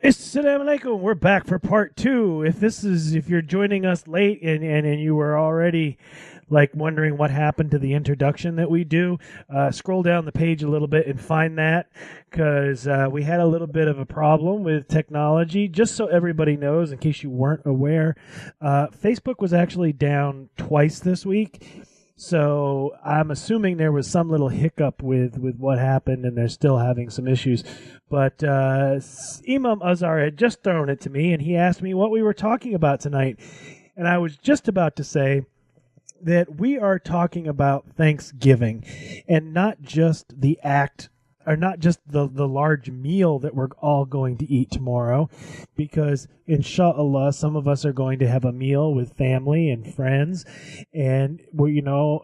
Assalamu alaikum. We're back for part two. If you're joining us late and you were already like wondering what happened to the introduction that we do, scroll down the page a little bit and find that because we had a little bit of a problem with technology. Just so everybody knows, in case you weren't aware, Facebook was actually down twice this week. So I'm assuming there was some little hiccup with what happened, and they're still having some issues. But Imam Azhar had just thrown it to me, and he asked me what we were talking about tonight. And I was just about to say that we are talking about Thanksgiving, and not just the act, or not just the large meal that we're all going to eat tomorrow, because inshallah, some of us are going to have a meal with family and friends, and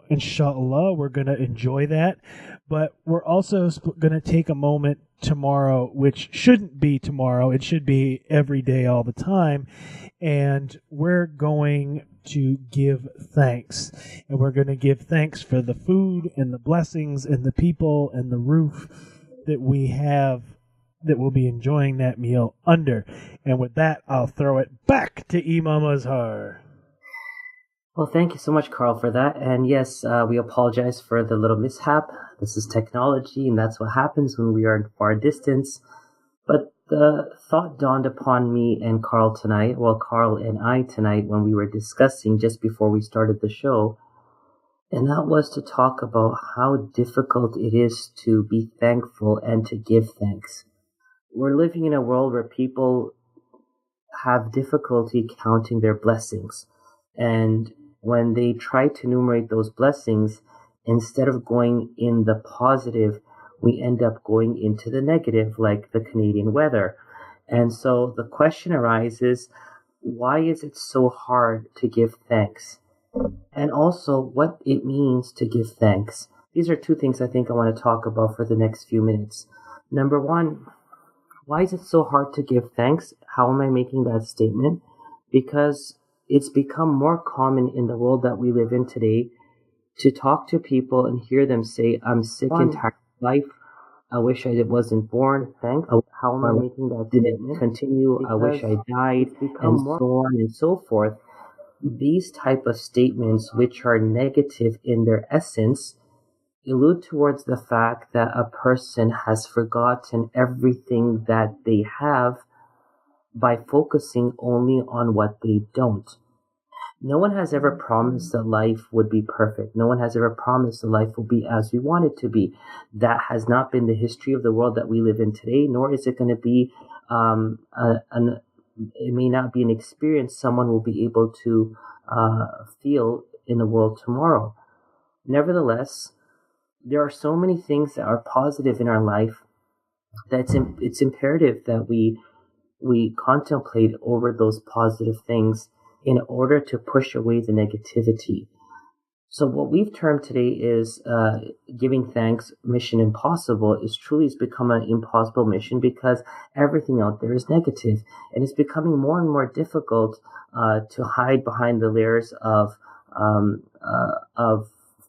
inshallah, we're going to enjoy that. But we're also going to take a moment tomorrow, which shouldn't be tomorrow. It should be every day, all the time. And we're going to give thanks. And we're going to give thanks for the food and the blessings and the people and the roof that we have that will be enjoying that meal under. And with that, I'll throw it back to Imam Azhar. Well, thank you so much, Carl, for that. And yes, we apologize for the little mishap. This is technology, and that's what happens when we are in far distance. But the thought dawned upon me and Carl tonight, Carl and I tonight, when we were discussing just before we started the show, and that was to talk about how difficult it is to be thankful and to give thanks. We're living in a world where people have difficulty counting their blessings. And when they try to enumerate those blessings, instead of going in the positive, we end up going into the negative, like the Canadian weather. And so the question arises, why is it so hard to give thanks? And also what it means to give thanks. These are two things I think I want to talk about for the next few minutes. Number one, why is it so hard to give thanks? How am I making that statement? Because it's become more common in the world that we live in today to talk to people and hear them say, I'm sick and tired of life. I wish I wasn't born. Thanks. How am I making that statement? Continue. Because I wish I died, and so on and so forth. These type of statements, which are negative in their essence, allude towards the fact that a person has forgotten everything that they have by focusing only on what they don't. No one has ever promised that life would be perfect. No one has ever promised that life will be as we want it to be. That has not been the history of the world that we live in today, nor is it going to be, it may not be an experience someone will be able to feel in the world tomorrow. Nevertheless, there are so many things that are positive in our life that it's imperative that we contemplate over those positive things in order to push away the negativity. So what we've termed today is giving thanks mission impossible has become an impossible mission because everything out there is negative, and it's becoming more and more difficult to hide behind the layers of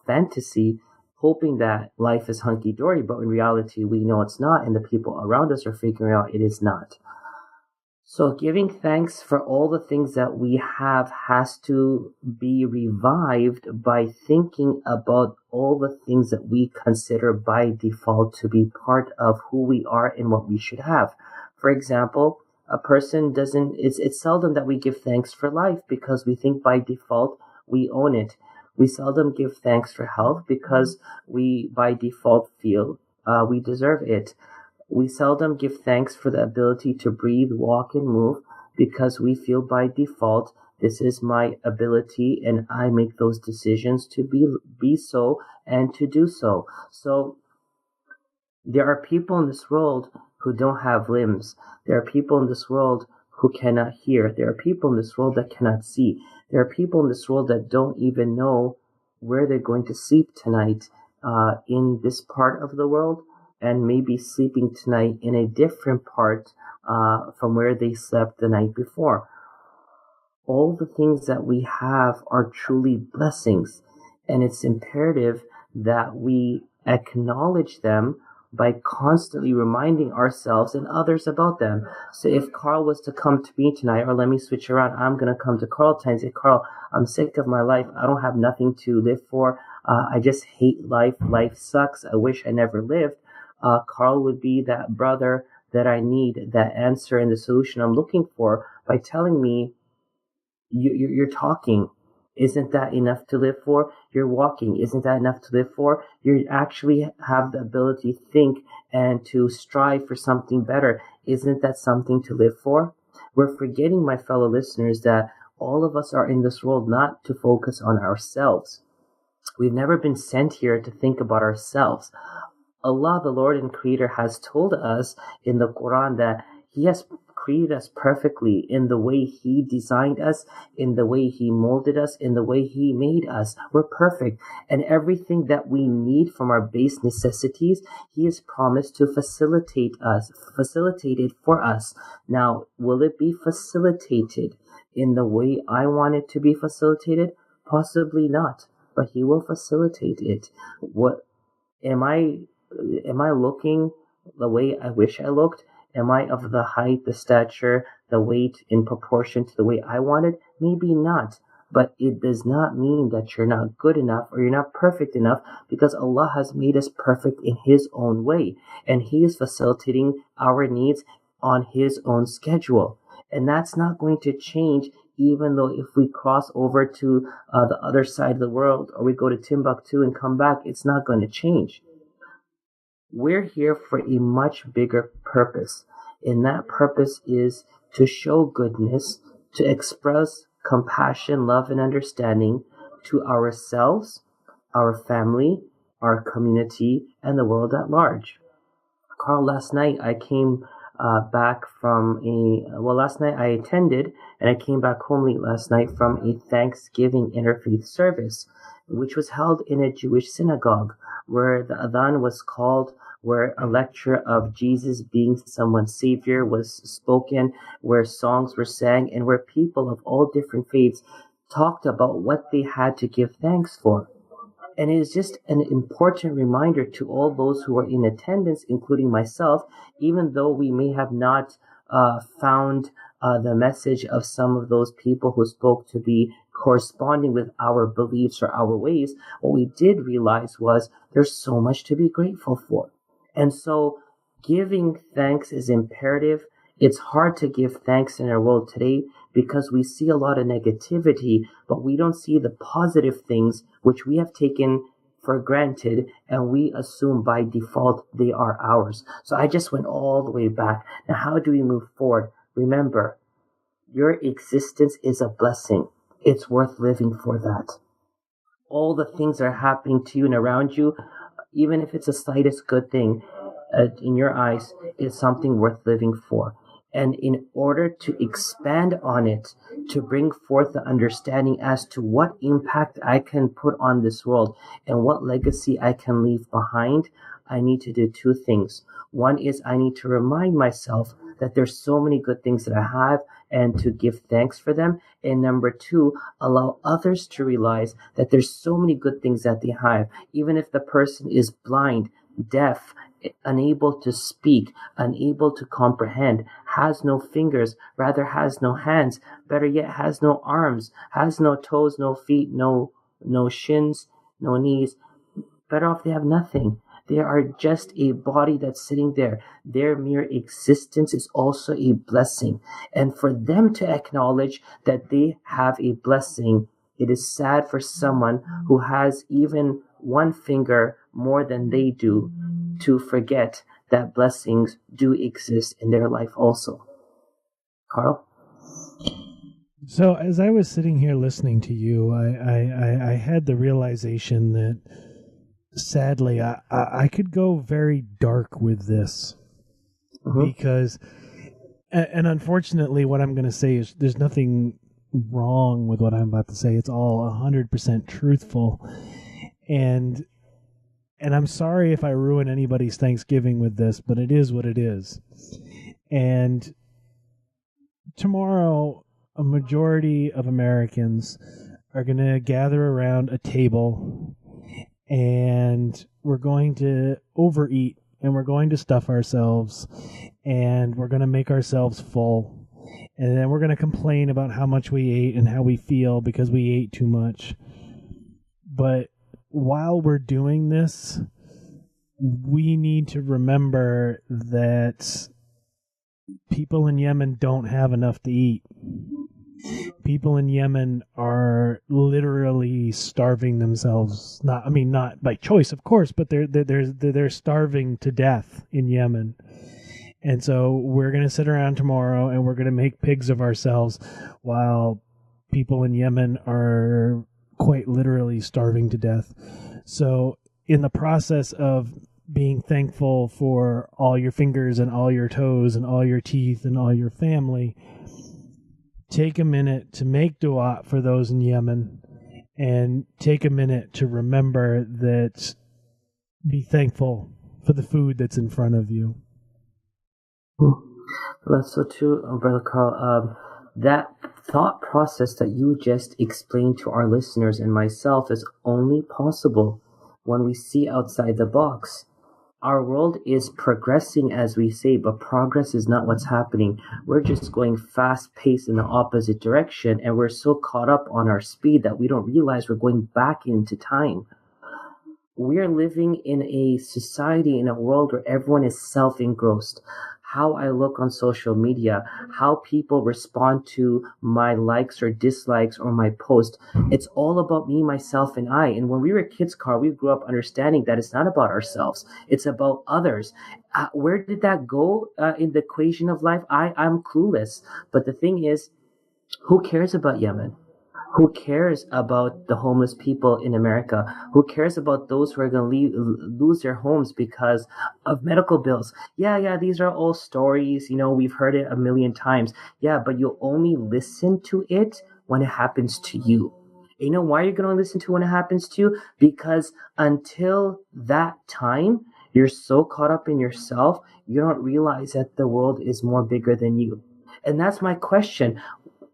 fantasy, hoping that life is hunky-dory, but in reality we know it's not, and the people around us are figuring out it is not. So giving thanks for all the things that we have has to be revived by thinking about all the things that we consider by default to be part of who we are and what we should have. For example, a person it's seldom that we give thanks for life because we think by default we own it. We seldom give thanks for health because we by default feel we deserve it. We seldom give thanks for the ability to breathe, walk, and move because we feel by default this is my ability and I make those decisions to be so and to do so. So there are people in this world who don't have limbs. There are people in this world who cannot hear. There are people in this world that cannot see. There are people in this world that don't even know where they're going to sleep tonight in this part of the world, and maybe sleeping tonight in a different part from where they slept the night before. All the things that we have are truly blessings, and it's imperative that we acknowledge them by constantly reminding ourselves and others about them. So if Carl was to come to me tonight, or let me switch around, I'm going to come to Carl tonight and say, Carl, I'm sick of my life. I don't have nothing to live for. I just hate life. Life sucks. I wish I never lived. Carl would be that brother that I need, that answer and the solution I'm looking for by telling me, you're talking. Isn't that enough to live for? You're walking. Isn't that enough to live for? You actually have the ability to think and to strive for something better. Isn't that something to live for? We're forgetting, my fellow listeners, that all of us are in this world not to focus on ourselves. We've never been sent here to think about ourselves. Allah, the Lord and Creator, has told us in the Quran that He has created us perfectly in the way He designed us, in the way He molded us, in the way He made us. We're perfect. And everything that we need from our base necessities, He has promised to facilitate it for us. Now, will it be facilitated in the way I want it to be facilitated? Possibly not, but He will facilitate it. What am I looking the way I wish I looked? Am I of the height, the stature, the weight in proportion to the way I wanted? Maybe not. But it does not mean that you're not good enough or you're not perfect enough, because Allah has made us perfect in His own way. And He is facilitating our needs on His own schedule. And that's not going to change, even though if we cross over to the other side of the world, or we go to Timbuktu and come back, it's not going to change. We're here for a much bigger purpose, and that purpose is to show goodness, to express compassion, love, and understanding to ourselves, our family, our community, and the world at large. Carl, last night I came back from last night I attended, and I came back home late last night from a Thanksgiving interfaith service, which was held in a Jewish synagogue, where the adhan was called, where a lecture of Jesus being someone's savior was spoken, where songs were sang, and where people of all different faiths talked about what they had to give thanks for. And it is just an important reminder to all those who are in attendance, including myself, even though we may have not found the message of some of those people who spoke to be corresponding with our beliefs or our ways, what we did realize was there's so much to be grateful for. And so giving thanks is imperative. It's hard to give thanks in our world today because we see a lot of negativity, but we don't see the positive things which we have taken for granted, and we assume by default they are ours. So I just went all the way back. Now, how do we move forward? Remember, your existence is a blessing. It's worth living for that. All the things that are happening to you and around you, even if it's the slightest good thing in your eyes, is something worth living for. And in order to expand on it, to bring forth the understanding as to what impact I can put on this world and what legacy I can leave behind, I need to do two things. One is I need to remind myself that there's so many good things that I have and to give thanks for them. And number two, allow others to realize that there's so many good things that they have. Even if the person is blind, deaf, unable to speak, unable to comprehend, has no fingers, rather has no hands, better yet has no arms, has no toes, no feet, no shins, no knees, better off they have nothing. They are just a body that's sitting there. Their mere existence is also a blessing. And for them to acknowledge that they have a blessing, it is sad for someone who has even one finger more than they do to forget that blessings do exist in their life also. Carl? So as I was sitting here listening to you, I had the realization that sadly I could go very dark with this because, and unfortunately what I'm going to say is there's nothing wrong with what I'm about to say. It's all 100% truthful. And I'm sorry if I ruin anybody's Thanksgiving with this, but it is what it is. And tomorrow, a majority of Americans are going to gather around a table and we're going to overeat and we're going to stuff ourselves, and we're going to make ourselves full, and then we're going to complain about how much we ate and how we feel because we ate too much. But while we're doing this, we need to remember that people in Yemen don't have enough to eat. People in Yemen are literally starving themselves. Not by choice, of course, but they're starving to death in Yemen. And so we're going to sit around tomorrow and we're going to make pigs of ourselves while people in Yemen are quite literally starving to death. So in the process of being thankful for all your fingers and all your toes and all your teeth and all your family, take a minute to make dua for those in Yemen, and take a minute to remember that, be thankful for the food that's in front of you. That's so true, Brother Carl. That thought process that you just explained to our listeners and myself is only possible when we see outside the box. Our world is progressing, as we say, but progress is not what's happening. We're just going fast-paced in the opposite direction, and we're so caught up on our speed that we don't realize we're going back into time. We're living in a society, in a world where everyone is self-engrossed. How I look on social media, how people respond to my likes or dislikes or my post. It's all about me, myself, and I. And when we were kids, Carl, we grew up understanding that it's not about ourselves. It's about others. Where did that go in the equation of life? I'm clueless. But the thing is, who cares about Yemen? Who cares about the homeless people in America? Who cares about those who are going to lose their homes because of medical bills? Yeah, these are all stories. We've heard it a million times. Yeah, but you'll only listen to it when it happens to you. You know why you're going to listen to when it happens to you? Because until that time, you're so caught up in yourself, you don't realize that the world is more bigger than you. And that's my question.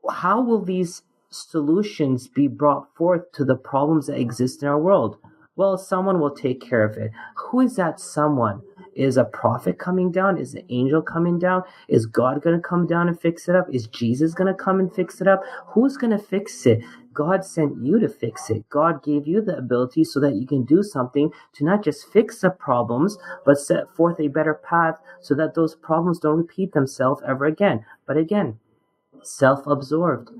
How will these solutions be brought forth to the problems that exist in our world? Well, someone will take care of it. Who is that someone? Is a prophet coming down? Is an angel coming down? Is God going to come down and fix it up? Is Jesus going to come and fix it up? Who's going to fix it? God sent you to fix it. God gave you the ability so that you can do something to not just fix the problems, but set forth a better path so that those problems don't repeat themselves ever again. But again, self-absorbed,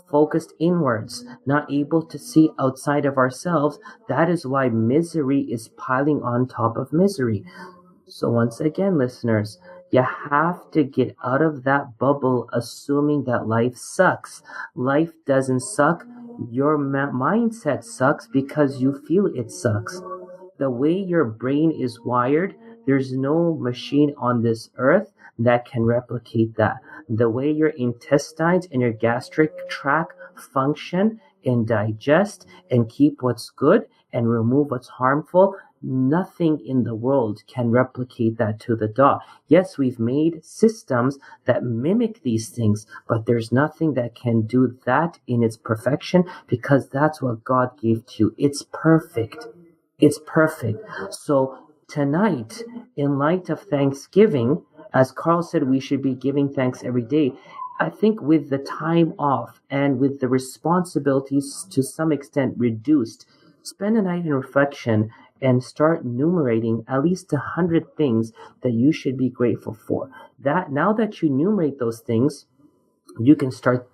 focused inwards, not able to see outside of ourselves. That is why misery is piling on top of misery. So once again, listeners, you have to get out of that bubble assuming that life sucks. Life doesn't suck. Your mindset sucks because you feel it sucks. The way your brain is wired, there's no machine on this earth that can replicate that. The way your intestines and your gastric tract function and digest and keep what's good and remove what's harmful, nothing in the world can replicate that to the dot. Yes, we've made systems that mimic these things, but there's nothing that can do that in its perfection because that's what God gave to you. It's perfect. It's perfect. So tonight, in light of Thanksgiving, as Carl said, we should be giving thanks every day. I think with the time off and with the responsibilities to some extent reduced, spend a night in reflection and start enumerating at least 100 things that you should be grateful for. That now that you enumerate those things, you can start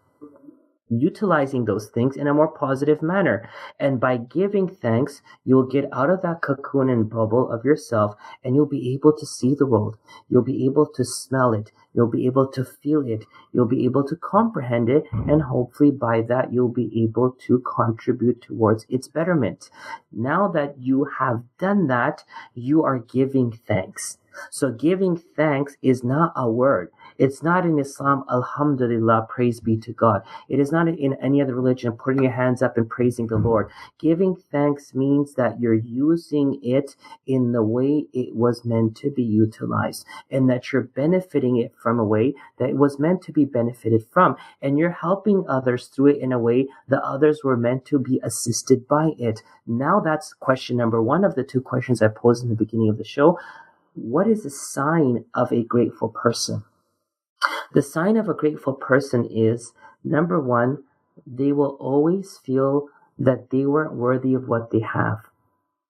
utilizing those things in a more positive manner. And by giving thanks, you'll get out of that cocoon and bubble of yourself, and you'll be able to see the world. You'll be able to smell it. You'll be able to feel it. You'll be able to comprehend it. And hopefully by that, you'll be able to contribute towards its betterment. Now that you have done that, you are giving thanks. So giving thanks is not a word. It's not in Islam, alhamdulillah, praise be to God. It is not in any other religion, putting your hands up and praising the Lord. Giving thanks means that you're using it in the way it was meant to be utilized, and that you're benefiting it from a way that it was meant to be benefited from, and you're helping others through it in a way that others were meant to be assisted by it. Now that's question number one of the two questions I posed in the beginning of the show. what is the sign of a grateful person? The sign of a grateful person is, number one, they will always feel that they weren't worthy of what they have.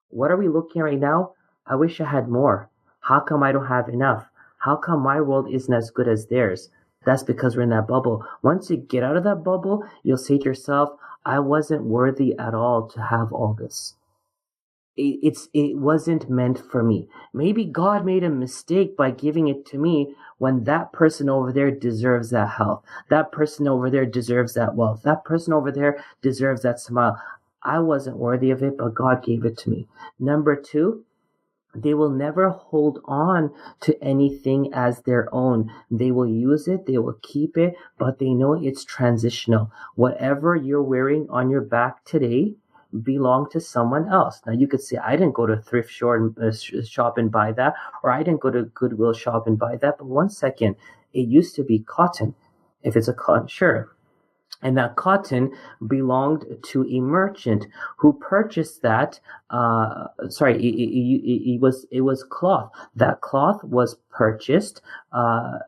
What are we looking at right now? I wish I had more. How come I don't have enough? How come my world isn't as good as theirs? That's because we're in that bubble. Once you get out of that bubble, you'll say to yourself, I wasn't worthy at all to have all this. It wasn't meant for me. Maybe God made a mistake by giving it to me when that person over there deserves that health. That person over there deserves that wealth. That person over there deserves that smile. I wasn't worthy of it, but God gave it to me. Number two, they will never hold on to anything as their own. They will use it, they will keep it, but they know it's transitional. Whatever you're wearing on your back today belong to someone else. Now you could say, I didn't go to a thrift shop and buy that, or I didn't go to a Goodwill shop and buy that. But one second, it used to be cotton. If it's a cotton shirt, and that cotton belonged to a merchant who purchased that. It was cloth. That cloth was purchased from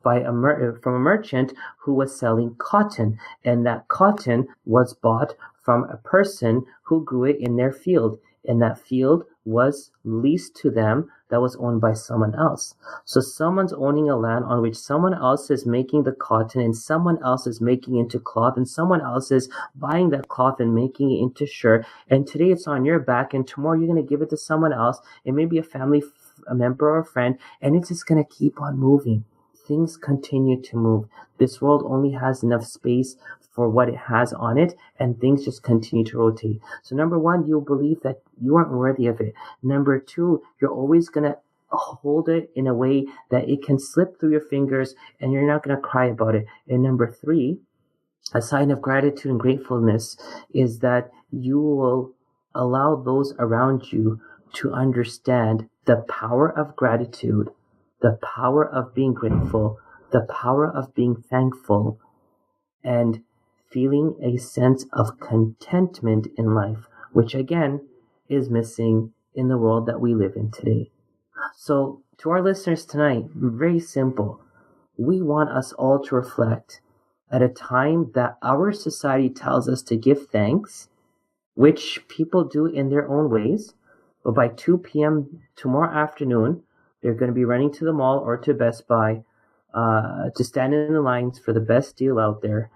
a merchant who was selling cotton, and that cotton was bought from a person who grew it in their field, and that field was leased to them, that was owned by someone else. So someone's owning a land on which someone else is making the cotton, and someone else is making it into cloth, and someone else is buying that cloth and making it into shirt. And today it's on your back, and tomorrow you're going to give it to someone else. It may be a family a member or a friend, and it's just going to keep on moving. Things continue to move. This world only has enough space for what it has on it, and things just continue to rotate. So number one, you'll believe that you aren't worthy of it. Number two, you're always going to hold it in a way that it can slip through your fingers and you're not going to cry about it. And number three, a sign of gratitude and gratefulness is that you will allow those around you to understand the power of gratitude, the power of being grateful, the power of being thankful, and feeling a sense of contentment in life, which again is missing in the world that we live in today. So to our listeners tonight, very simple. We want us all to reflect at a time that our society tells us to give thanks, which people do in their own ways. But by 2 p.m. tomorrow afternoon, they're going to be running to the mall or to Best Buy to stand in the lines for the best deal out there.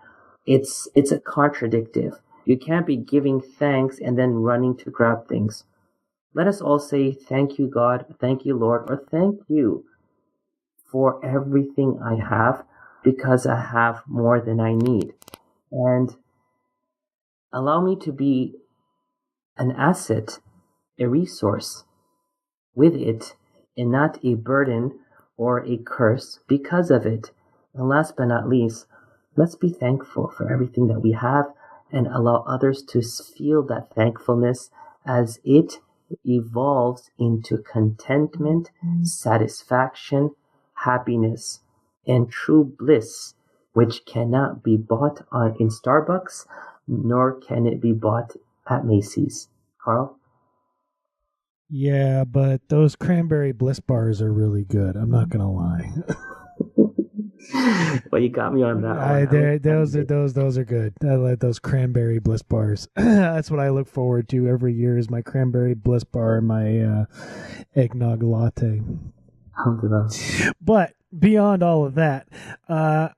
It's a contradictive. You can't be giving thanks and then running to grab things. Let us all say, thank you, God, thank you, Lord, or thank you for everything I have, because I have more than I need. And allow me to be an asset, a resource with it, and not a burden or a curse because of it. And last but not least, let's be thankful for everything that we have and allow others to feel that thankfulness as it evolves into contentment, satisfaction, happiness, and true bliss, which cannot be bought in Starbucks, nor can it be bought at Macy's. Carl? Yeah, but those cranberry bliss bars are really good. I'm not gonna lie. Well, you got me on that one. Those are good. I like those cranberry bliss bars. That's what I look forward to every year, is my cranberry bliss bar and my eggnog latte. But beyond all of that, I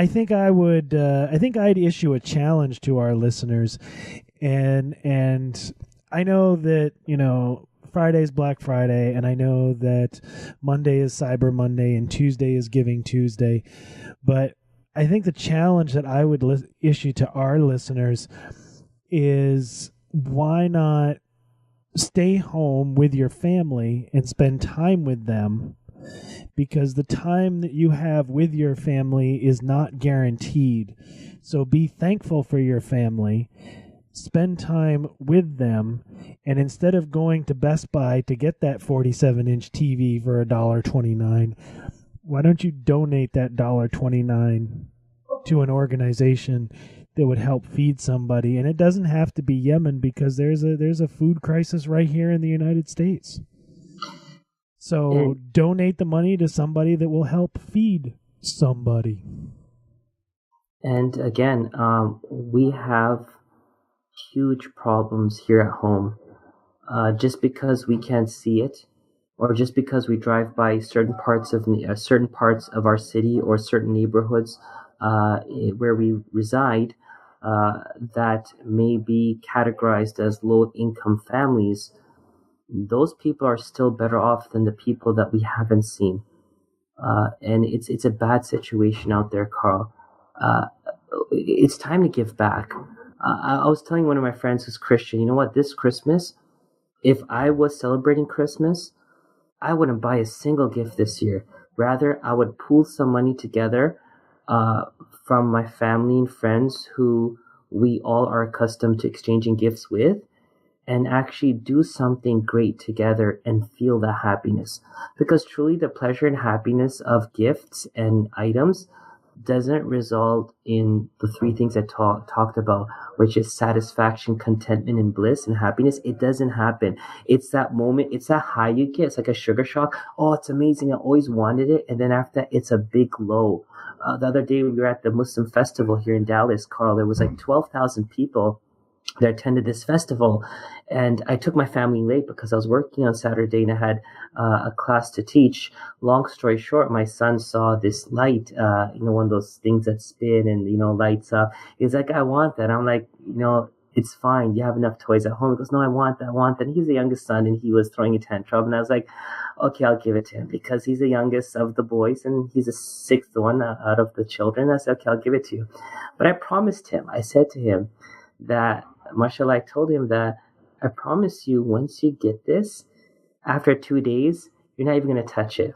think I'd issue a challenge to our listeners, and I know that Friday's Black Friday, and I know that Monday is Cyber Monday and Tuesday is Giving Tuesday, but I think the challenge that I would issue to our listeners is, why not stay home with your family and spend time with them? Because the time that you have with your family is not guaranteed. So be thankful for your family. Spend time with them, and instead of going to Best Buy to get that 47-inch TV for $1.29, why don't you donate that $1.29 to an organization that would help feed somebody? And it doesn't have to be Yemen, because there's a food crisis right here in the United States. So donate the money to somebody that will help feed somebody. And again, we have huge problems here at home. Just because we can't see it, or just because we drive by certain parts of our city or certain neighborhoods where we reside, that may be categorized as low-income families, those people are still better off than the people that we haven't seen. And it's a bad situation out there, Carl. It's time to give back. I was telling one of my friends who's Christian, you know what, this Christmas, if I was celebrating Christmas, I wouldn't buy a single gift this year. Rather, I would pool some money together from my family and friends who we all are accustomed to exchanging gifts with, and actually do something great together and feel the happiness. Because truly, the pleasure and happiness of gifts and items doesn't result in the three things I talked about, which is satisfaction, contentment, and bliss and happiness. It doesn't happen. It's that moment, it's that high you get. It's like a sugar shock. Oh, it's amazing. I always wanted it. And then after that, it's a big low. The other day, we were at the Muslim festival here in Dallas, Carl. There was like 12,000 people that attended this festival, and I took my family late because I was working on Saturday and I had a class to teach. Long story short, my son saw this light, one of those things that spin and lights up. He's like, I want that. I'm like, it's fine, you have enough toys at home. He goes, no, I want that. And he's the youngest son, and he was throwing a tantrum, and I was like, okay, I'll give it to him, because he's the youngest of the boys and he's the sixth one out of the children. I said, okay, I'll give it to you. But I said to him that, mashallah, I told him that I promise you, once you get this, after 2 days, you're not even going to touch it.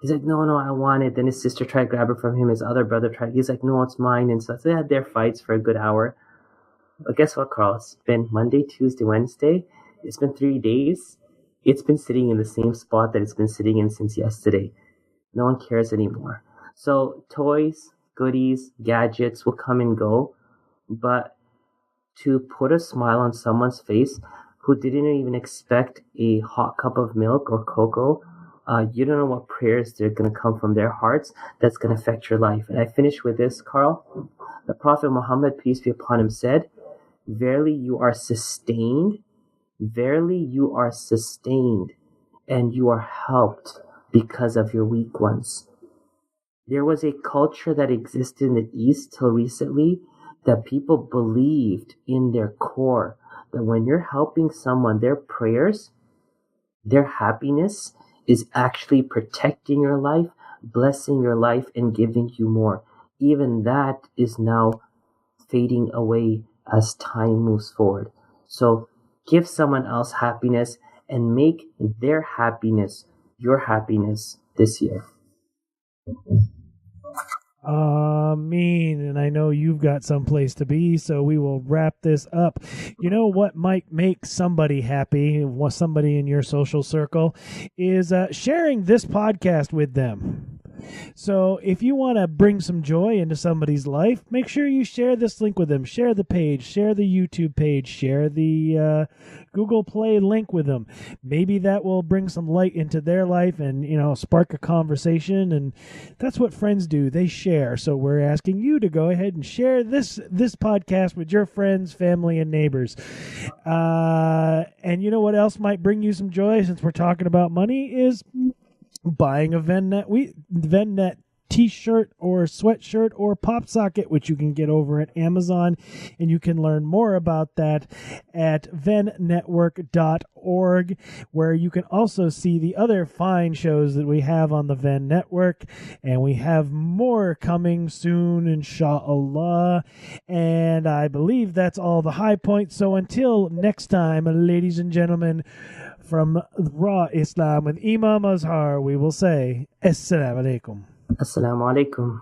He's like, no, I want it. Then his sister tried to grab it from him. His other brother tried. He's like, no, it's mine. And so they had their fights for a good hour. But guess what, Carl? It's been Monday, Tuesday, Wednesday. It's been 3 days. It's been sitting in the same spot that it's been sitting in since yesterday. No one cares anymore. So toys, goodies, gadgets will come and go. But to put a smile on someone's face who didn't even expect a hot cup of milk or cocoa, you don't know what prayers they're going to come from their hearts that's going to affect your life. And I finish with this, Carl. The Prophet Muhammad, peace be upon him, said, verily you are sustained, and you are helped because of your weak ones. There was a culture that existed in the East till recently that people believed in their core that when you're helping someone, their prayers, their happiness is actually protecting your life, blessing your life, and giving you more. Even that is now fading away as time moves forward. So give someone else happiness and make their happiness your happiness this year. Ameen. And I know you've got someplace to be, so we will wrap this up. You know what might make somebody happy, somebody in your social circle, is sharing this podcast with them. So if you want to bring some joy into somebody's life, make sure you share this link with them. Share the page, share the YouTube page, share the Google Play link with them. Maybe that will bring some light into their life and, spark a conversation. And that's what friends do. They share. So we're asking you to go ahead and share this podcast with your friends, family, and neighbors. And you know what else might bring you some joy, since we're talking about money, is buying a VenNet t-shirt or sweatshirt or pop socket, which you can get over at Amazon. And you can learn more about that at vennetwork.org, where you can also see the other fine shows that we have on the Ven Network. And we have more coming soon, inshallah. And I believe that's all the high points. So until next time, ladies and gentlemen, from Raw Islam with Imam Azhar, we will say, Assalamu alaikum. Assalamu alaikum.